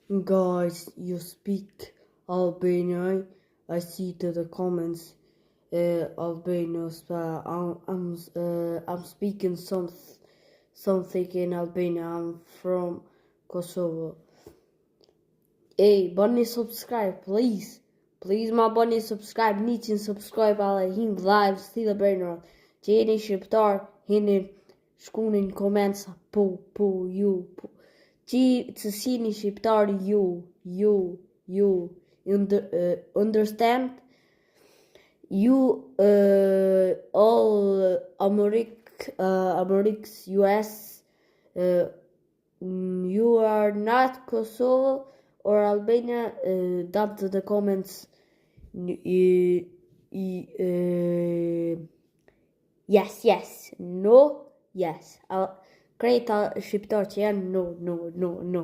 Guys, you speak Albanian. I see to the comments Albanians, but I'm speaking something in Albania. I'm from Kosovo. Hey, bunny subscribe, please. Please, my bunny subscribe. Need to subscribe alle hin live stile Bernard. Jeni shqiptar hini shkuni në comments po ju. Të sini shqiptar you understand? You all Americans, US, you are not Kosovo or Albania. Down to the comments. Yes, no, yes. Krejt shqiptar që janë no.